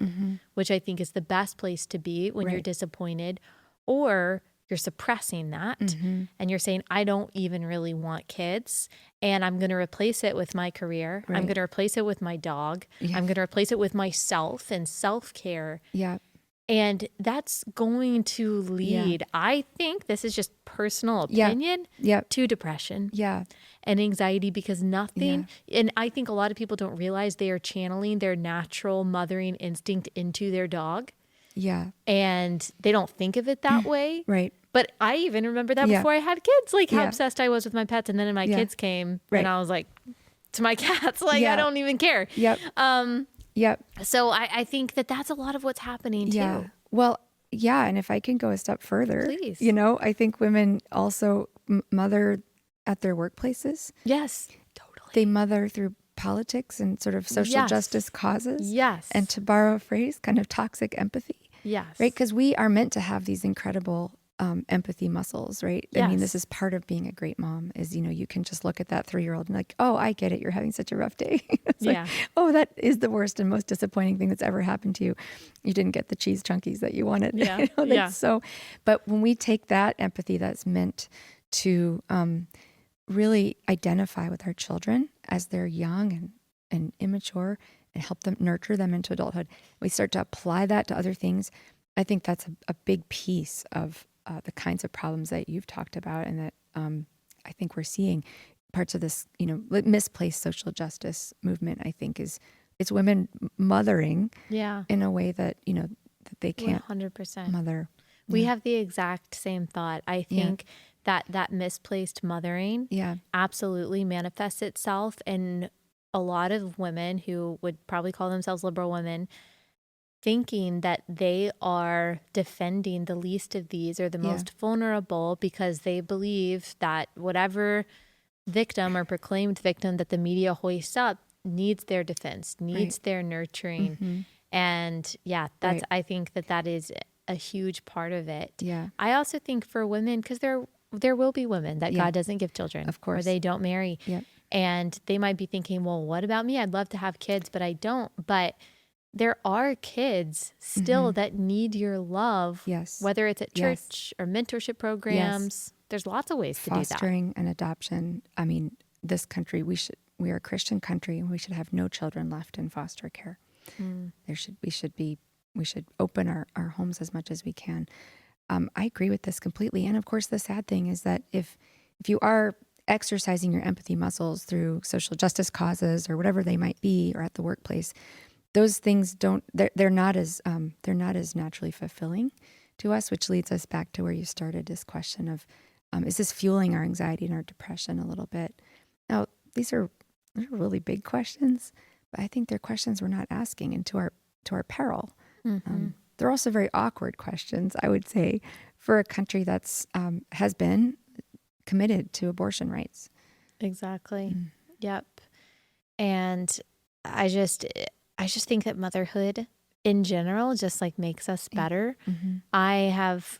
Speaker 1: which I think is the best place to be when you're
Speaker 2: Right.
Speaker 1: disappointed, or you're suppressing that and you're saying, I don't even really want kids and I'm going to replace it with my career. I'm
Speaker 2: Right.
Speaker 1: going to replace it with my dog.
Speaker 2: Yeah.
Speaker 1: I'm going to replace it with myself and self-care.
Speaker 2: Yeah.
Speaker 1: And that's going to lead, I think, this is just personal opinion,
Speaker 2: Yeah.
Speaker 1: to depression
Speaker 2: Yeah.
Speaker 1: and anxiety, because nothing, and I think a lot of people don't realize they are channeling their natural mothering instinct into their dog,
Speaker 2: Yeah.
Speaker 1: and they don't think of it that way.
Speaker 2: Right.
Speaker 1: But I even remember that
Speaker 2: Yeah.
Speaker 1: before I had kids, like how
Speaker 2: Yeah.
Speaker 1: obsessed I was with my pets. And then my kids came
Speaker 2: Right.
Speaker 1: and I was like, to my cats, like,
Speaker 2: Yeah.
Speaker 1: I don't even care.
Speaker 2: Yep. Yep.
Speaker 1: So I think that that's a lot of what's happening too.
Speaker 2: Yeah. Well, yeah. And if I can go a step further,
Speaker 1: Please.
Speaker 2: I think women also mother at their workplaces.
Speaker 1: Yes, totally.
Speaker 2: They mother through politics and sort of social
Speaker 1: Yes.
Speaker 2: justice causes.
Speaker 1: Yes.
Speaker 2: And to borrow a phrase, kind of toxic empathy,
Speaker 1: Yes.
Speaker 2: right? Because we are meant to have these incredible empathy muscles, right? I mean,
Speaker 1: Yes.
Speaker 2: this is part of being a great mom is, you can just look at that 3-year-old and like, oh, I get it. You're having such a rough day. It's
Speaker 1: Yeah.
Speaker 2: like, oh, that is the worst and most disappointing thing that's ever happened to you. You didn't get the cheese chunkies that you wanted.
Speaker 1: Yeah.
Speaker 2: That's
Speaker 1: Yeah.
Speaker 2: So, but when we take that empathy that's meant to really identify with our children as they're young and immature and help them nurture them into adulthood, we start to apply that to other things. I think that's a big piece of the kinds of problems that you've talked about, and that I think we're seeing parts of this, misplaced social justice movement. I think it's women mothering
Speaker 1: Yeah.
Speaker 2: in a way that that they can't
Speaker 1: 100%.
Speaker 2: mother.
Speaker 1: We
Speaker 2: Yeah.
Speaker 1: have the exact same thought. I think that misplaced mothering
Speaker 2: Yeah.
Speaker 1: absolutely manifests itself in a lot of women who would probably call themselves liberal women, thinking that they are defending the least of these or the most vulnerable because they believe that whatever victim or proclaimed victim that the media hoists up needs their defense, needs their nurturing. And that's, I think that is a huge part of it.
Speaker 2: Yeah.
Speaker 1: I also think for women, because there will be women that
Speaker 2: Yeah.
Speaker 1: God doesn't give children,
Speaker 2: Of course.
Speaker 1: or they don't marry.
Speaker 2: Yep.
Speaker 1: And they might be thinking, well, what about me? I'd love to have kids, but I don't. But there are kids still that need your love,
Speaker 2: Yes.
Speaker 1: whether it's at
Speaker 2: Yes.
Speaker 1: church or mentorship programs. There's lots of ways to do that.
Speaker 2: Fostering and adoption. I mean, this country, we are a Christian country, and we should have no children left in foster care. We should open our homes as much as we can. I agree with this completely. And of course, the sad thing is that if you are exercising your empathy muscles through social justice causes or whatever they might be, or at the workplace, those things they're not as naturally fulfilling to us, which leads us back to where you started, this question of, is this fueling our anxiety and our depression a little bit? Now, these are really big questions, but I think they're questions we're not asking, and to our peril. They're also very awkward questions, I would say, for a country that's has been committed to abortion rights.
Speaker 1: Exactly. Yep. And I just think that motherhood in general just like makes us better. I have,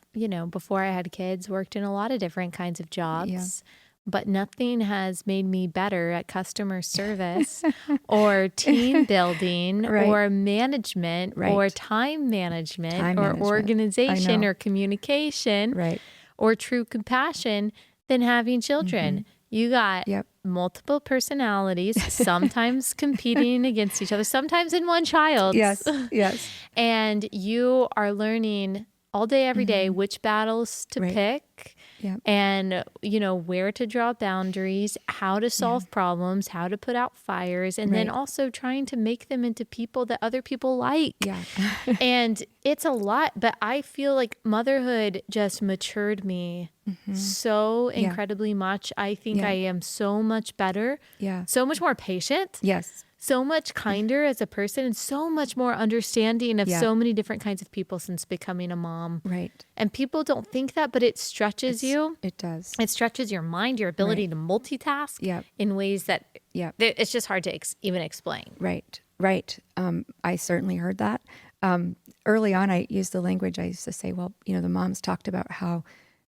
Speaker 1: before I had kids, worked in a lot of different kinds of jobs, but nothing has made me better at customer service or team building or management or time management or organization or communication or true compassion than having children. You got multiple personalities, sometimes competing against each other, sometimes in one child.
Speaker 2: Yes.
Speaker 1: And you are learning all day, every day, which battles to pick and, where to draw boundaries, how to solve problems, how to put out fires, and then also trying to make them into people that other people like. And it's a lot, but I feel like motherhood just matured me so incredibly much. I think I am so much better, so much more patient. So much kinder as a person and so much more understanding of so many different kinds of people since becoming a mom. And people don't think that, but it stretches you.
Speaker 2: It does.
Speaker 1: It stretches your mind, your ability to multitask in ways that it's just hard to even explain.
Speaker 2: Right. I certainly heard that. Early on, I used the language, I used to say, well, the moms talked about how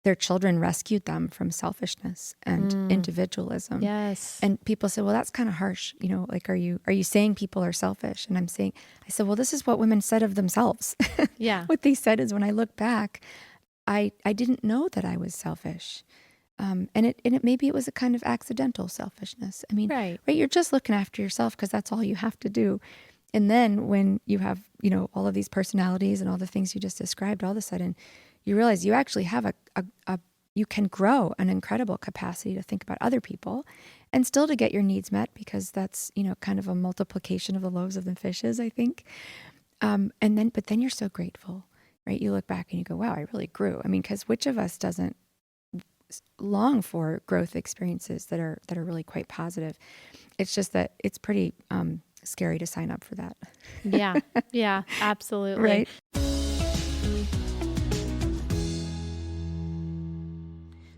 Speaker 2: their children rescued them from selfishness and individualism. And people said, well, that's kind of harsh. Like, are you saying people are selfish? And I said, well, this is what women said of themselves. What they said is, when I look back, I didn't know that I was selfish. And maybe it was a kind of accidental selfishness. I mean, you're just looking after yourself because that's all you have to do. And then when you have, all of these personalities and all the things you just described, all of a sudden you realize you actually have you can grow an incredible capacity to think about other people and still to get your needs met, because that's, kind of a multiplication of the loaves of the fishes, I think. But then you're so grateful, right? You look back and you go, wow, I really grew. I mean, because which of us doesn't long for growth experiences that are really quite positive? It's just that it's pretty scary to sign up for that.
Speaker 1: Yeah, absolutely.
Speaker 2: Right.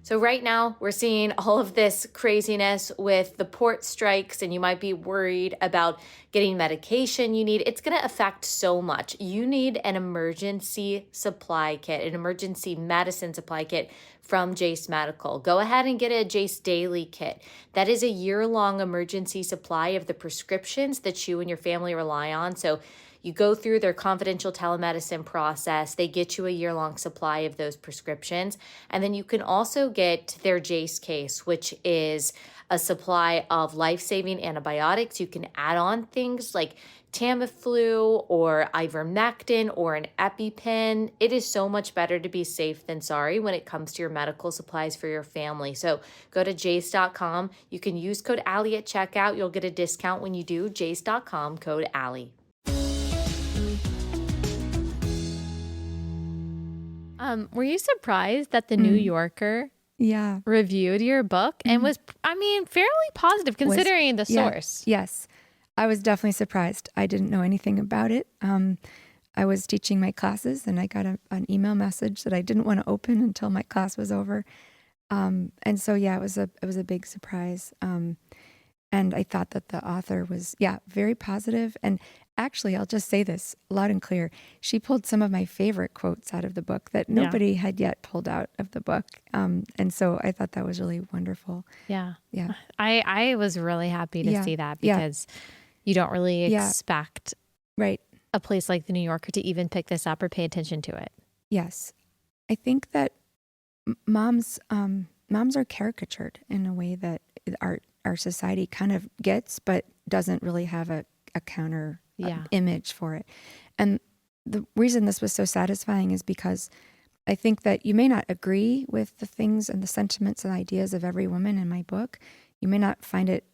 Speaker 1: So right now we're seeing all of this craziness with the port strikes, and you might be worried about getting medication you need. It's going to affect so much. You need an emergency supply kit, an emergency medicine supply kit from Jace Medical. Go ahead and get a Jace Daily Kit. That is a year-long emergency supply of the prescriptions that you and your family rely on. So you go through their confidential telemedicine process. They get you a year-long supply of those prescriptions. And then you can also get their Jace case, which is a supply of life-saving antibiotics. You can add on things like Tamiflu or ivermectin or an EpiPen. It is so much better to be safe than sorry when it comes to your medical supplies for your family. So go to jace.com. You can use code Allie at checkout. You'll get a discount when you do. Jace.com, code Allie. Were you surprised that the New Yorker reviewed your book and was, fairly positive considering the source?
Speaker 2: Yes. I was definitely surprised. I didn't know anything about it. I was teaching my classes and I got an email message that I didn't want to open until my class was over. And so, it was a big surprise. And I thought that the author was, very positive. And actually, I'll just say this loud and clear. She pulled some of my favorite quotes out of the book that nobody had yet pulled out of the book. And so I thought that was really wonderful.
Speaker 1: Yeah. I was really happy to see that, because you don't really expect a place like the New Yorker to even pick this up or pay attention to it.
Speaker 2: Yes. I think that moms are caricatured in a way that our society kind of gets, but doesn't really have a counter image for it. And the reason this was so satisfying is because I think that you may not agree with the things and the sentiments and ideas of every woman in my book. You may not find it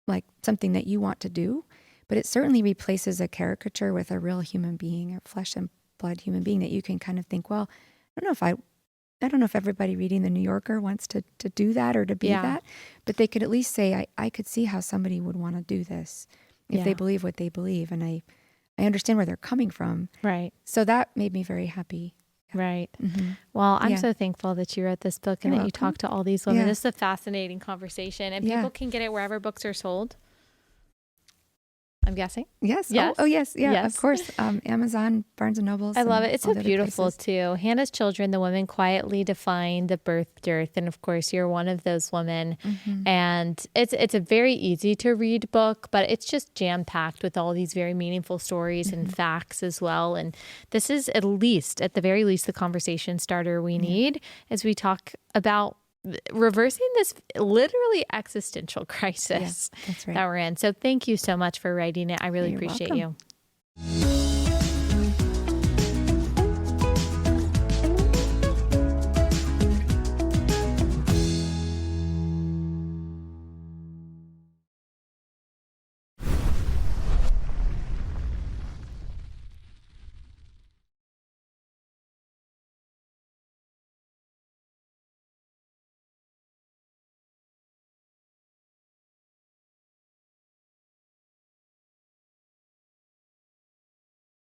Speaker 2: like something that you want to do, but it certainly replaces a caricature with a real human being, a flesh and blood human being that you can kind of think, well, I don't know if everybody reading the New Yorker wants to do that or to be that, but they could at least say, I could see how somebody would want to do this if they believe what they believe. And I understand where they're coming from.
Speaker 1: Right.
Speaker 2: So that made me very happy.
Speaker 1: Right. Well, I'm
Speaker 2: Yeah.
Speaker 1: so thankful that you wrote this book and
Speaker 2: You're
Speaker 1: that you
Speaker 2: welcome.
Speaker 1: talked to all these women.
Speaker 2: Yeah.
Speaker 1: This is a fascinating conversation, and
Speaker 2: Yeah.
Speaker 1: people can get it wherever books are sold, I'm guessing.
Speaker 2: Yes.
Speaker 1: Yes.
Speaker 2: Oh, yes. Yeah,
Speaker 1: Yes.
Speaker 2: of course. Amazon, Barnes and Nobles.
Speaker 1: I love
Speaker 2: and
Speaker 1: it. It's
Speaker 2: all
Speaker 1: so
Speaker 2: the other
Speaker 1: beautiful
Speaker 2: places.
Speaker 1: too. Hannah's Children, the women quietly defying the birth dearth. And of course, you're one of those women. And it's a very easy to read book, but it's just jam-packed with all these very meaningful stories and facts as well. And this is at the very least, the conversation starter we need as we talk about reversing this literally existential crisis
Speaker 2: That's right.
Speaker 1: that we're in. So thank you so much for writing it. I really
Speaker 2: You're
Speaker 1: appreciate
Speaker 2: welcome.
Speaker 1: you.